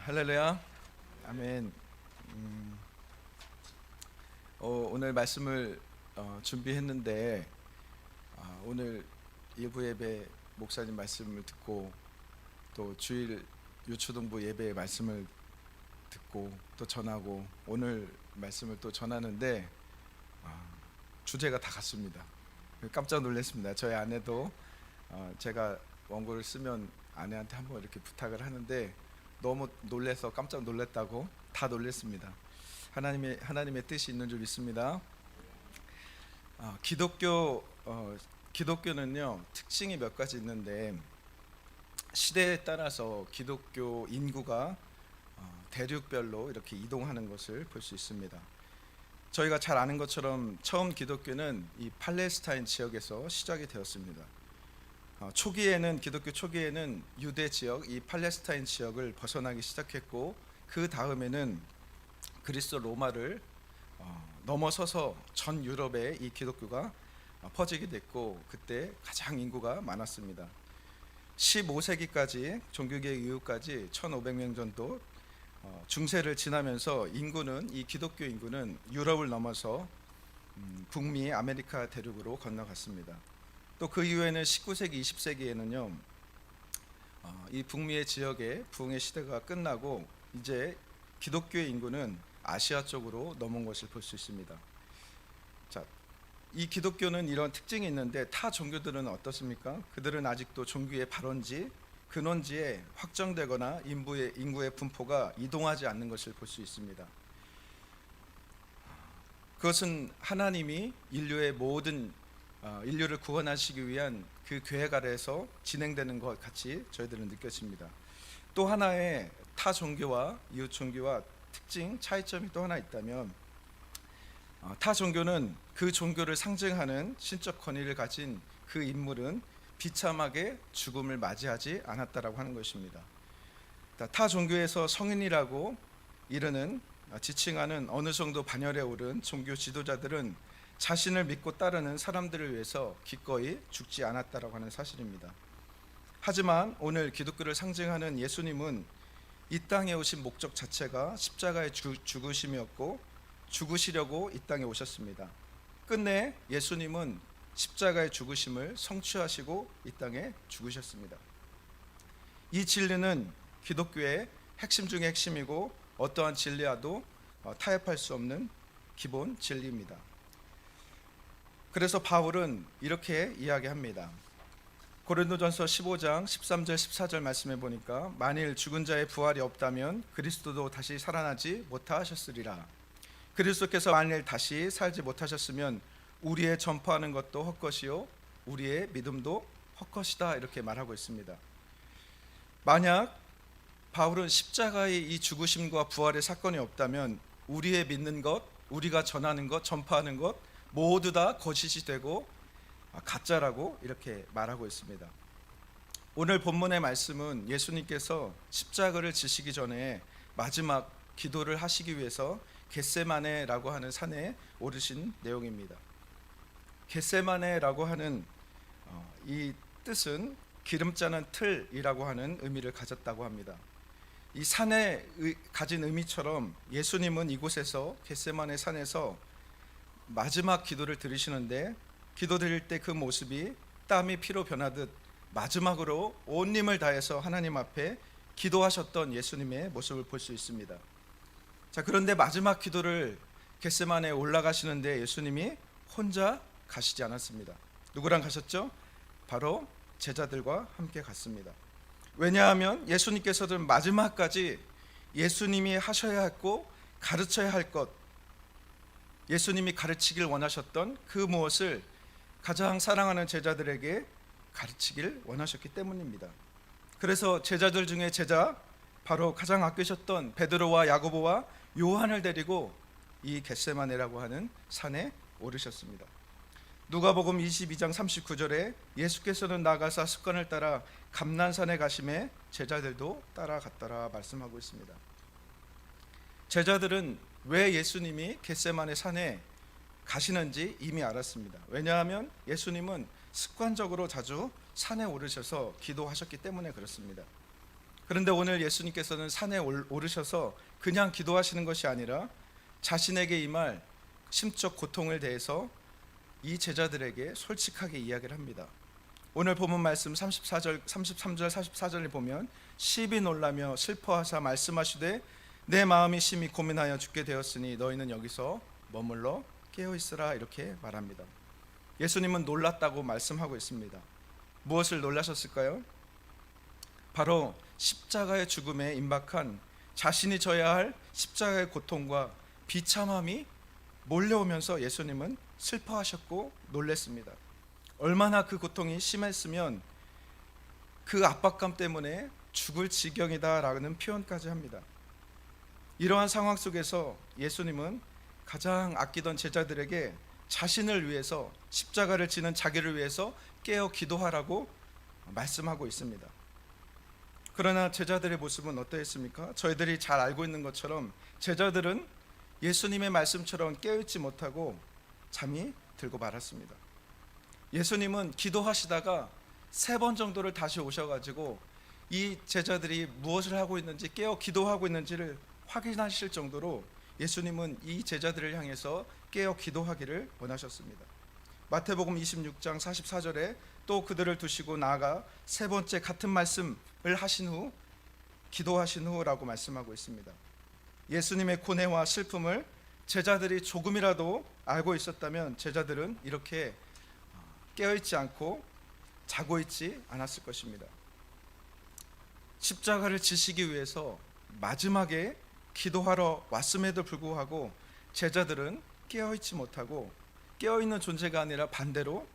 할렐루야, 아멘. 오늘 말씀을 준비했는데 오늘 일부 예배 목사님 말씀을 듣고 또 주일 유초동부 예배 말씀을 듣고 또 전하고 오늘 말씀을 또 전하는데 주제가 다 같습니다. 깜짝 놀랐습니다. 저희 아내도 제가 원고를 쓰면 아내한테 한번 이렇게 부탁을 하는데 너무 놀래서 깜짝 놀랐다고 다 놀랬습니다. 하나님의 뜻이 있는 줄 믿습니다. 기독교는요 특징이 몇 가지 있는데 시대에 따라서 기독교 인구가 대륙별로 이렇게 이동하는 것을 볼 수 있습니다. 저희가 잘 아는 것처럼 처음 기독교는 이 팔레스타인 지역에서 시작이 되었습니다. 기독교 초기에는 유대 지역, 이 팔레스타인 지역을 벗어나기 시작했고 그 다음에는 그리스 로마를 넘어서서 전 유럽에 이 기독교가 퍼지게 됐고 그때 가장 인구가 많았습니다. 15세기까지 종교개혁 이후까지 1500년 정도 중세를 지나면서 이 기독교 인구는 유럽을 넘어서 북미 아메리카 대륙으로 건너갔습니다. 또 그 이후에는 19세기, 20세기에는요 이 북미의 지역의 부흥의 시대가 끝나고 이제 기독교의 인구는 아시아 쪽으로 넘어온 것을 볼 수 있습니다. 자, 이 기독교는 이런 특징이 있는데 타 종교들은 어떻습니까? 그들은 아직도 종교의 발원지, 근원지에 확정되거나 인구의 분포가 이동하지 않는 것을 볼 수 있습니다. 그것은 하나님이 인류를 구원하시기 위한 그 계획 아래에서 진행되는 것 같이 저희들은 느껴집니다. 또 하나의 타 종교와 이웃 종교와 특징, 차이점이 또 하나 있다면 타 종교는 그 종교를 상징하는 신적 권위를 가진 그 인물은 비참하게 죽음을 맞이하지 않았다라고 하는 것입니다. 타 종교에서 성인이라고 지칭하는 어느 정도 반열에 오른 종교 지도자들은 자신을 믿고 따르는 사람들을 위해서 기꺼이 죽지 않았다라고 하는 사실입니다. 하지만 오늘 기독교를 상징하는 예수님은 이 땅에 오신 목적 자체가 십자가의 죽으심이었고 죽으시려고 이 땅에 오셨습니다. 끝내 예수님은 십자가의 죽으심을 성취하시고 이 땅에 죽으셨습니다. 이 진리는 기독교의 핵심 중의 핵심이고 어떠한 진리와도 타협할 수 없는 기본 진리입니다. 그래서 바울은 이렇게 이야기합니다. 고린도전서 15장 13절 14절 말씀해 보니까 만일 죽은 자의 부활이 없다면 그리스도도 다시 살아나지 못하셨으리라. 그리스도께서 만일 다시 살지 못하셨으면 우리의 전파하는 것도 헛것이요 우리의 믿음도 헛것이다 이렇게 말하고 있습니다. 만약 바울은 십자가의 이 죽으심과 부활의 사건이 없다면 우리의 믿는 것, 우리가 전하는 것, 전파하는 것 모두 다 거짓이 되고 가짜라고 이렇게 말하고 있습니다. 오늘 본문의 말씀은 예수님께서 십자가를 지시기 전에 마지막 기도를 하시기 위해서 겟세마네라고 하는 산에 오르신 내용입니다. 겟세마네라고 하는 이 뜻은 기름 짜는 틀이라고 하는 의미를 가졌다고 합니다. 이 산에 가진 의미처럼 예수님은 이곳에서 겟세마네 산에서 마지막 기도를 드리시는데 기도 드릴 때 그 모습이 땀이 피로 변하듯 마지막으로 온 힘을 다해서 하나님 앞에 기도하셨던 예수님의 모습을 볼 수 있습니다. 자, 그런데 마지막 기도를 겟세마네에 올라가시는데 예수님이 혼자 가시지 않았습니다. 누구랑 가셨죠? 바로 제자들과 함께 갔습니다. 왜냐하면 예수님께서는 마지막까지 예수님이 하셔야 했고 가르쳐야 할 것, 예수님이 가르치길 원하셨던 그 무엇을 가장 사랑하는 제자들에게 가르치길 원하셨기 때문입니다. 그래서 제자들 중에 바로 가장 아끼셨던 베드로와 야고보와 요한을 데리고 이 겟세마네라고 하는 산에 오르셨습니다. 누가복음 22장 39절에 예수께서는 나가사 습관을 따라 감난산에 가심에 제자들도 따라갔더라 말씀하고 있습니다. 제자들은 왜 예수님이 겟세마네 산에 가시는지 이미 알았습니다. 왜냐하면 예수님은 습관적으로 자주 산에 오르셔서 기도하셨기 때문에 그렇습니다. 그런데 오늘 예수님께서는 산에 오르셔서 그냥 기도하시는 것이 아니라 자신에게 임할 심적 고통을 대해서 이 제자들에게 솔직하게 이야기를 합니다. 오늘 본문 말씀 33절 44절을 보면 심히 놀라며 슬퍼하사 말씀하시되 내 마음이 심히 고민하여 죽게 되었으니 너희는 여기서 머물러 깨어 있으라, 이렇게 말합니다. 예수님은 놀랐다고 말씀하고 있습니다. 무엇을 놀라셨을까요? 바로 십자가의 죽음에 임박한 자신이 져야 할 십자가의 고통과 비참함이 몰려오면서 예수님은 슬퍼하셨고 놀랐습니다. 얼마나 그 고통이 심했으면 그 압박감 때문에 죽을 지경이다라는 표현까지 합니다. 이러한 상황 속에서 예수님은 가장 아끼던 제자들에게 자신을 위해서, 십자가를 지는 자기를 위해서 깨어 기도하라고 말씀하고 있습니다. 그러나 제자들의 모습은 어떠했습니까? 저희들이 잘 알고 있는 것처럼 제자들은 예수님의 말씀처럼 깨어있지 못하고 잠이 들고 말았습니다. 예수님은 기도하시다가 3번 정도를 다시 오셔가지고 이 제자들이 무엇을 하고 있는지, 깨어 기도하고 있는지를 확인하실 정도로 예수님은 이 제자들을 향해서 깨어 기도하기를 원하셨습니다. 마태복음 26장 44절에 또 그들을 두시고 나아가 3번째 같은 말씀을 하신 후 기도하신 후라고 말씀하고 있습니다. 예수님의 고뇌와 슬픔을 제자들이 조금이라도 알고 있었다면 제자들은 이렇게 깨어있지 않고 자고 있지 않았을 것입니다. 십자가를 지시기 위해서 마지막에 기도하러 왔음에도 불구하고 제자들은 깨어있지 못하고 깨어있는 존재가 아니라 반대로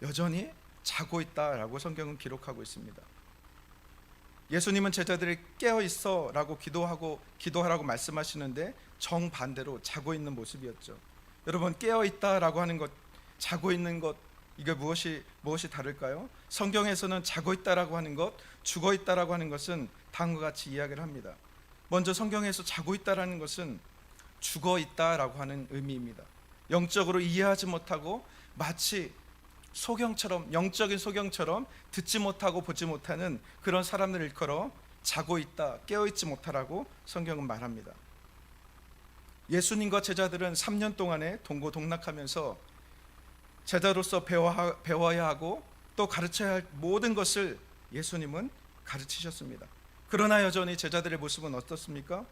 여전히 자고 있다라고 성경은 기록하고 있습니다. 예수님은 제자들이 깨어있어 라고 기도하라고 말씀하시는데 정반대로 자고 있는 모습이었죠. 여러분, 깨어있다라고 하는 것, 자고 있는 것, 이게 무엇이 다를까요? 성경에서는 자고 있다라고 하는 것, 죽어 있다라고 하는 것은 다음과 같이 이야기를 합니다. 먼저 성경에서 자고 있다라는 것은 죽어 있다라고 하는 의미입니다. 영적으로 이해하지 못하고 마치 소경처럼, 영적인 소경처럼 듣지 못하고 보지 못하는 그런 사람들을 일컬어 자고 있다, 깨어있지 못하라고 성경은 말합니다. 예수님과 제자들은 3년 동안에 동고동락하면서 제자로서 배워야 하고 또 가르쳐야 할 모든 것을 예수님은 가르치셨습니다. 그러나 여전히 제자들의 모습은 어떻습니까?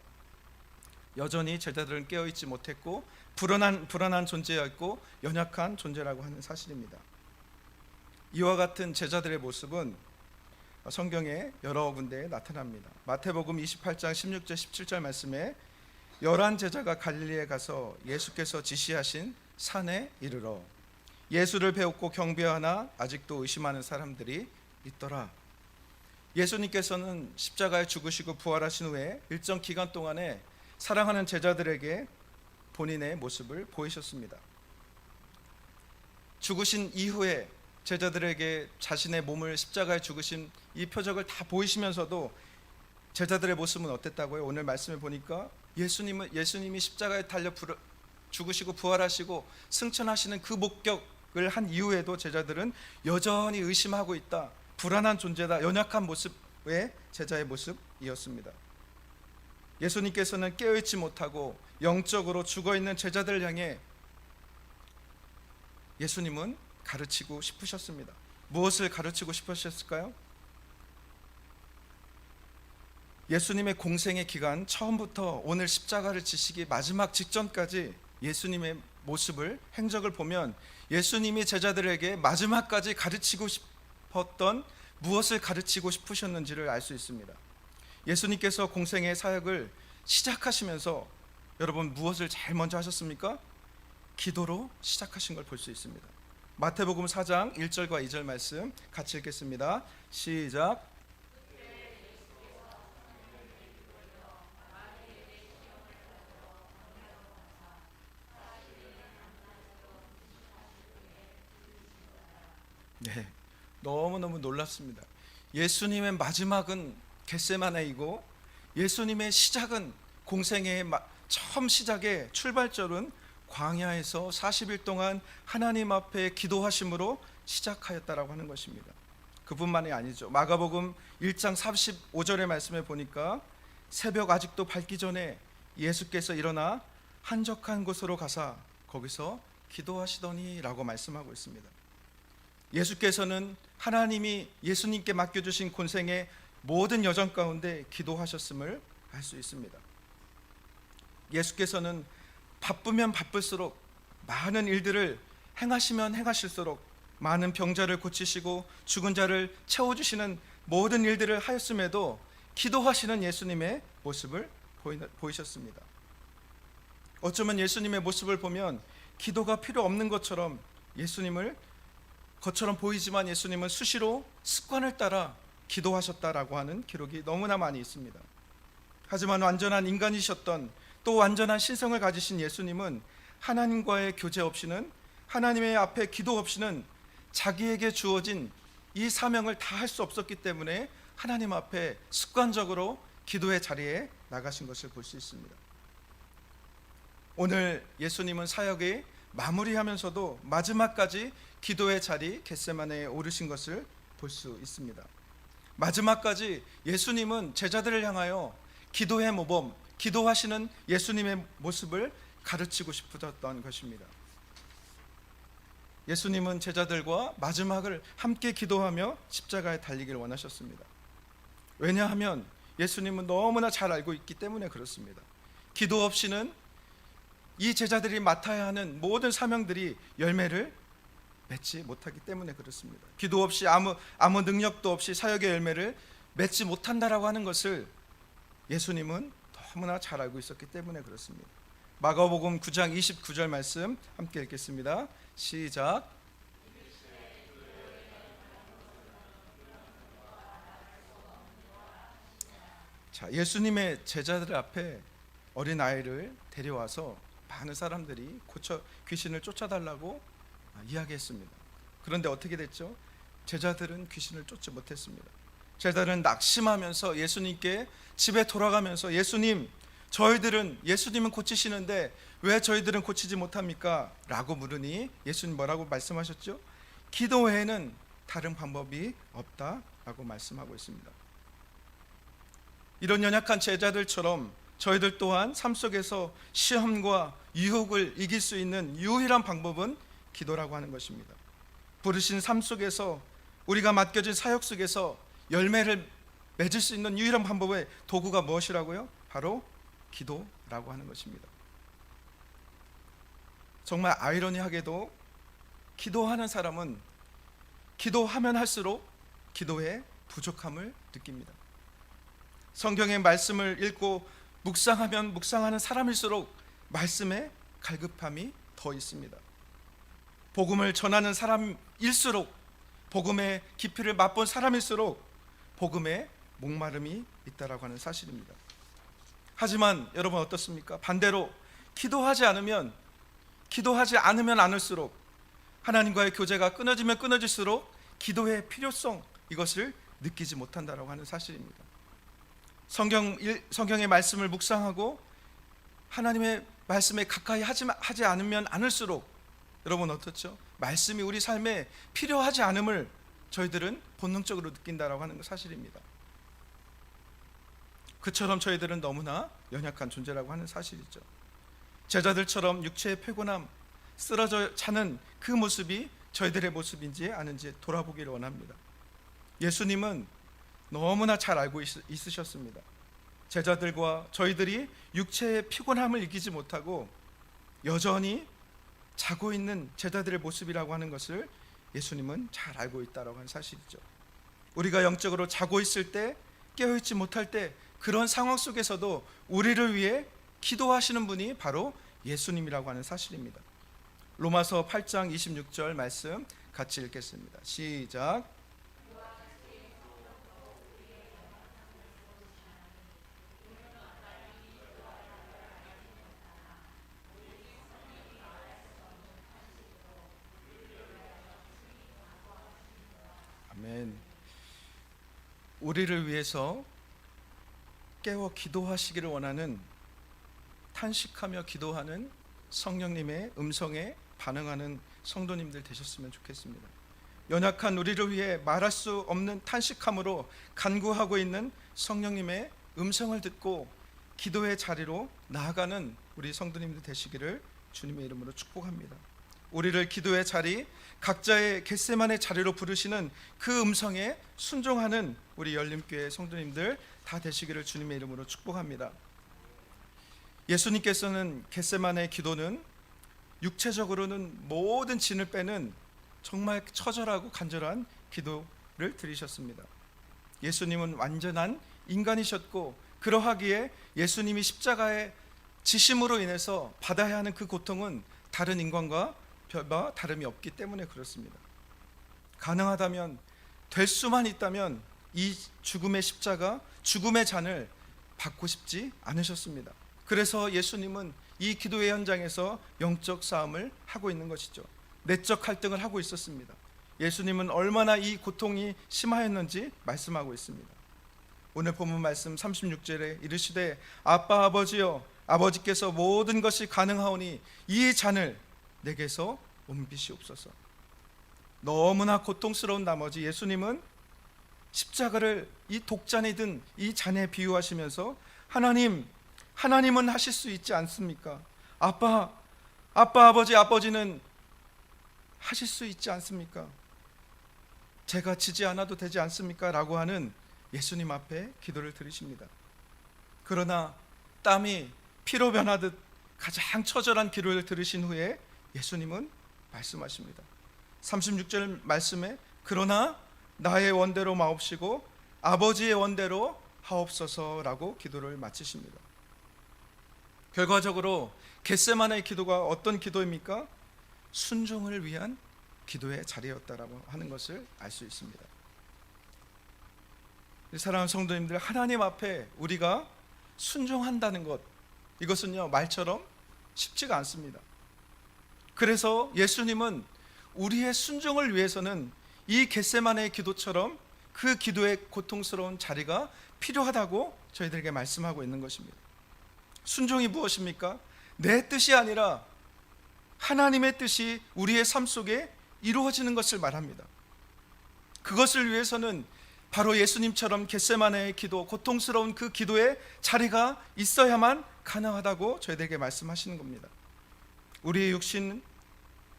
여전히 제자들은 깨어있지 못했고 불안한 존재였고 연약한 존재라고 하는 사실입니다. 이와 같은 제자들의 모습은 성경에 여러 군데에 나타납니다. 마태복음 28장 16절 17절 말씀에 11 제자가 갈릴리에 가서 예수께서 지시하신 산에 이르러 예수를 배웠고 경배하나 아직도 의심하는 사람들이 있더라. 예수님께서는 십자가에 죽으시고 부활하신 후에 일정 기간 동안에 사랑하는 제자들에게 본인의 모습을 보이셨습니다. 죽으신 이후에 제자들에게 자신의 몸을 십자가에 죽으신 이 표적을 다 보이시면서도 제자들의 모습은 어땠다고요? 오늘 말씀을 보니까 예수님이 십자가에 달려 죽으시고 부활하시고 승천하시는 그 목격을 한 이후에도 제자들은 여전히 의심하고 있다, 불안한 존재다, 연약한 모습의 제자의 모습이었습니다. 예수님께서는 깨어있지 못하고 영적으로 죽어있는 제자들을 향해 예수님은 가르치고 싶으셨습니다. 무엇을 가르치고 싶으셨을까요? 예수님의 공생의 기간 처음부터 오늘 십자가를 지시기 마지막 직전까지 예수님의 모습을, 행적을 보면 예수님이 제자들에게 마지막까지 가르치고 싶었던 무엇을 가르치고 싶으셨는지를 알 수 있습니다. 예수님께서 공생의 사역을 시작하시면서 여러분 무엇을 제일 먼저 하셨습니까? 기도로 시작하신 걸 볼 수 있습니다. 마태복음 4장 1절과 2절 말씀 같이 읽겠습니다. 시작. 네, 너무너무 놀랐습니다. 예수님의 마지막은 겟세마네이고 예수님의 시작은 공생의 처음 시작의 출발절은 광야에서 40일 동안 하나님 앞에 기도하심으로 시작하였다라고 하는 것입니다. 그뿐만이 아니죠. 마가복음 1장 45절의 말씀에 보니까 새벽 아직도 밝기 전에 예수께서 일어나 한적한 곳으로 가사 거기서 기도하시더니라고 말씀하고 있습니다. 예수께서는 하나님이 예수님께 맡겨주신 곤생의 모든 여정 가운데 기도하셨음을 알 수 있습니다. 예수께서는 바쁘면 바쁠수록 많은 일들을 행하시면 행하실수록 많은 병자를 고치시고 죽은 자를 채워주시는 모든 일들을 하였음에도 기도하시는 예수님의 모습을 보이셨습니다. 어쩌면 예수님의 모습을 보면 기도가 필요 없는 것처럼 보이지만 예수님은 수시로 습관을 따라 기도하셨다라고 하는 기록이 너무나 많이 있습니다. 하지만 완전한 인간이셨던 또 완전한 신성을 가지신 예수님은 하나님과의 교제 없이는, 하나님의 앞에 기도 없이는 자기에게 주어진 이 사명을 다 할 수 없었기 때문에 하나님 앞에 습관적으로 기도의 자리에 나가신 것을 볼 수 있습니다. 오늘 예수님은 사역이 마무리하면서도 마지막까지 기도의 자리 겟세마네에 오르신 것을 볼 수 있습니다. 마지막까지 예수님은 제자들을 향하여 기도의 모범, 기도하시는 예수님의 모습을 가르치고 싶으셨던 것입니다. 예수님은 제자들과 마지막을 함께 기도하며 십자가에 달리기를 원하셨습니다. 왜냐하면 예수님은 너무나 잘 알고 있기 때문에 그렇습니다. 기도 없이는 이 제자들이 맡아야 하는 모든 사명들이 열매를 맺지 못하기 때문에 그렇습니다. 기도 없이 아무 능력도 없이 사역의 열매를 맺지 못한다라고 하는 것을 예수님은 너무나 잘 알고 있었기 때문에 그렇습니다. 마가복음 9장 29절 말씀 함께 읽겠습니다. 시작. 자, 예수님의 제자들 앞에 어린아이를 데려와서 많은 사람들이 귀신을 쫓아달라고 이야기했습니다. 그런데 어떻게 됐죠? 제자들은 귀신을 쫓지 못했습니다. 제자들은 낙심하면서 예수님께 집에 돌아가면서 예수님은 고치시는데 왜 저희들은 고치지 못합니까? 라고 물으니 예수님 뭐라고 말씀하셨죠? 기도 외에는 다른 방법이 없다라고 말씀하고 있습니다. 이런 연약한 제자들처럼 저희들 또한 삶 속에서 시험과 유혹을 이길 수 있는 유일한 방법은 기도라고 하는 것입니다. 부르신 삶 속에서 우리가 맡겨진 사역 속에서 열매를 맺을 수 있는 유일한 방법의 도구가 무엇이라고요? 바로 기도라고 하는 것입니다. 정말 아이러니하게도 기도하는 사람은 기도하면 할수록 기도의 부족함을 느낍니다. 성경의 말씀을 읽고 묵상하는 사람일수록 말씀에 갈급함이 더 있습니다. 복음을 전하는 사람일수록, 복음의 깊이를 맛본 사람일수록 복음에 목마름이 있다라고 하는 사실입니다. 하지만 여러분 어떻습니까? 반대로 기도하지 않으면 않을수록, 하나님과의 교제가 끊어지면 끊어질수록 기도의 필요성, 이것을 느끼지 못한다라고 하는 사실입니다. 성경의 말씀을 묵상하고 하나님의 말씀에 가까이 하지 않으면 않을수록 여러분 어떻죠? 말씀이 우리 삶에 필요하지 않음을 저희들은 본능적으로 느낀다라고 하는 사실입니다. 그처럼 저희들은 너무나 연약한 존재라고 하는 사실이죠. 제자들처럼 육체의 피곤함, 쓰러져 자는 그 모습이 저희들의 모습인지 아닌지 돌아보기를 원합니다. 예수님은 너무나 잘 알고 있으셨습니다. 제자들과 저희들이 육체의 피곤함을 이기지 못하고 여전히 자고 있는 제자들의 모습이라고 하는 것을 예수님은 잘 알고 있다라고 하는 사실이죠. 우리가 영적으로 자고 있을 때, 깨어있지 못할 때, 그런 상황 속에서도 우리를 위해 기도하시는 분이 바로 예수님이라고 하는 사실입니다. 로마서 8장 26절 말씀 같이 읽겠습니다. 시작. 아멘. 우리를 위해서 깨워 기도하시기를 원하는, 탄식하며 기도하는 성령님의 음성에 반응하는 성도님들 되셨으면 좋겠습니다. 연약한 우리를 위해 말할 수 없는 탄식함으로 간구하고 있는 성령님의 음성을 듣고 기도의 자리로 나아가는 우리 성도님들 되시기를 주님의 이름으로 축복합니다. 우리를 기도의 자리, 각자의 겟세마네 자리로 부르시는 그 음성에 순종하는 우리 열림교회 성도님들 다 되시기를 주님의 이름으로 축복합니다. 예수님께서는 겟세마네 기도는 육체적으로는 모든 진을 빼는 정말 처절하고 간절한 기도를 드리셨습니다. 예수님은 완전한 인간이셨고 그러하기에 예수님이 십자가의 지심으로 인해서 받아야 하는 그 고통은 다른 인간과 별바 다름이 없기 때문에 그렇습니다. 가능하다면, 될 수만 있다면 이 죽음의 십자가, 죽음의 잔을 받고 싶지 않으셨습니다. 그래서 예수님은 이 기도의 현장에서 영적 싸움을 하고 있는 것이죠. 내적 갈등을 하고 있었습니다. 예수님은 얼마나 이 고통이 심하였는지 말씀하고 있습니다. 오늘 본문 말씀 36절에 이르시되 아빠 아버지여, 아버지께서 모든 것이 가능하오니 이 잔을 내게서 옮기시옵소서. 너무나 고통스러운 나머지 예수님은 십자가를 이 독잔이 든 이 잔에 비유하시면서 하나님은 하실 수 있지 않습니까? 아빠 아버지는 하실 수 있지 않습니까? 제가 지지 않아도 되지 않습니까? 라고 하는 예수님 앞에 기도를 드리십니다. 그러나 땀이 피로 변하듯 가장 처절한 기도를 들으신 후에 예수님은 말씀하십니다. 36절 말씀에 그러나 나의 원대로 마옵시고 아버지의 원대로 하옵소서라고 기도를 마치십니다. 결과적으로 겟세마네의 기도가 어떤 기도입니까? 순종을 위한 기도의 자리였다라고 하는 것을 알 수 있습니다. 사랑하는 성도님들, 하나님 앞에 우리가 순종한다는 것, 이것은요 말처럼 쉽지가 않습니다. 그래서 예수님은 우리의 순종을 위해서는 이 겟세마네의 기도처럼 그 기도의 고통스러운 자리가 필요하다고 저희들에게 말씀하고 있는 것입니다. 순종이 무엇입니까? 내 뜻이 아니라 하나님의 뜻이 우리의 삶 속에 이루어지는 것을 말합니다. 그것을 위해서는 바로 예수님처럼 겟세마네의 기도, 고통스러운 그 기도의 자리가 있어야만 가능하다고 저희들에게 말씀하시는 겁니다. 우리의 육신,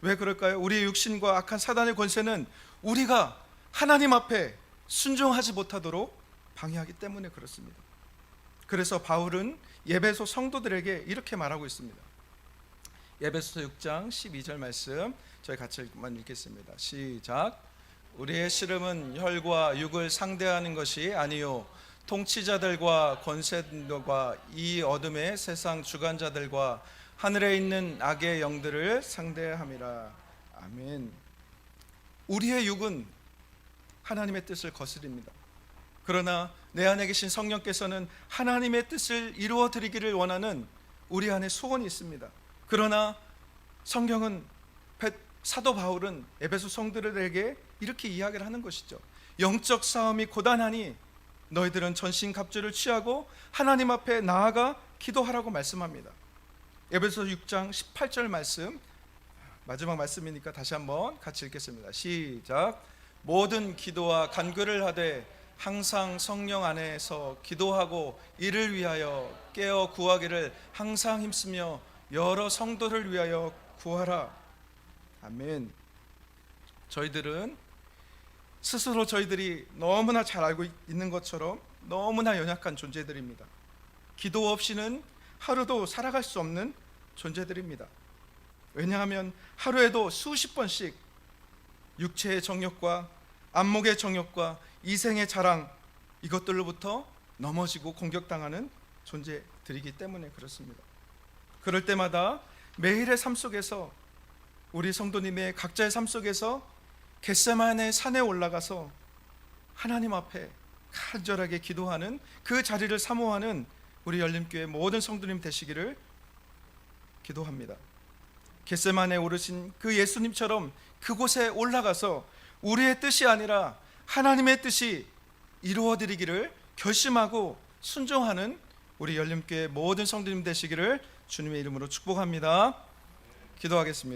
왜 그럴까요? 우리의 육신과 악한 사단의 권세는 우리가 하나님 앞에 순종하지 못하도록 방해하기 때문에 그렇습니다. 그래서 바울은 에베소 성도들에게 이렇게 말하고 있습니다. 에베소 6장 12절 말씀 저희 같이 한번 읽겠습니다. 시작. 우리의 씨름은 혈과 육을 상대하는 것이 아니요 통치자들과 권세들과 이 어둠의 세상 주관자들과 하늘에 있는 악의 영들을 상대함이라. 아멘. 우리의 육은 하나님의 뜻을 거스립니다. 그러나 내 안에 계신 성령께서는 하나님의 뜻을 이루어 드리기를 원하는 우리 안에 소원이 있습니다. 그러나 성경은, 사도 바울은 에베소 성도들에게 이렇게 이야기를 하는 것이죠. 영적 싸움이 고단하니 너희들은 전신갑주를 취하고 하나님 앞에 나아가 기도하라고 말씀합니다. 에베소 6장 18절 말씀, 마지막 말씀이니까 다시 한번 같이 읽겠습니다. 시작. 모든 기도와 간구를 하되 항상 성령 안에서 기도하고 이를 위하여 깨어 구하기를 항상 힘쓰며 여러 성도를 위하여 구하라. 아멘. 저희들은 스스로 저희들이 너무나 잘 알고 있는 것처럼 너무나 연약한 존재들입니다. 기도 없이는 하루도 살아갈 수 없는 존재들입니다. 왜냐하면 하루에도 수십 번씩 육체의 정욕과 안목의 정욕과 이생의 자랑, 이것들로부터 넘어지고 공격당하는 존재들이기 때문에 그렇습니다. 그럴 때마다 매일의 삶 속에서, 우리 성도님의 각자의 삶 속에서 겟세마네 산에 올라가서 하나님 앞에 간절하게 기도하는 그 자리를 사모하는 우리 열림교회 모든 성도님 되시기를 기도합니다. 겟세마네에 오르신 그 예수님처럼 그곳에 올라가서 우리의 뜻이 아니라 하나님의 뜻이 이루어드리기를 결심하고 순종하는 우리 열림교회 모든 성도님 되시기를 주님의 이름으로 축복합니다. 기도하겠습니다.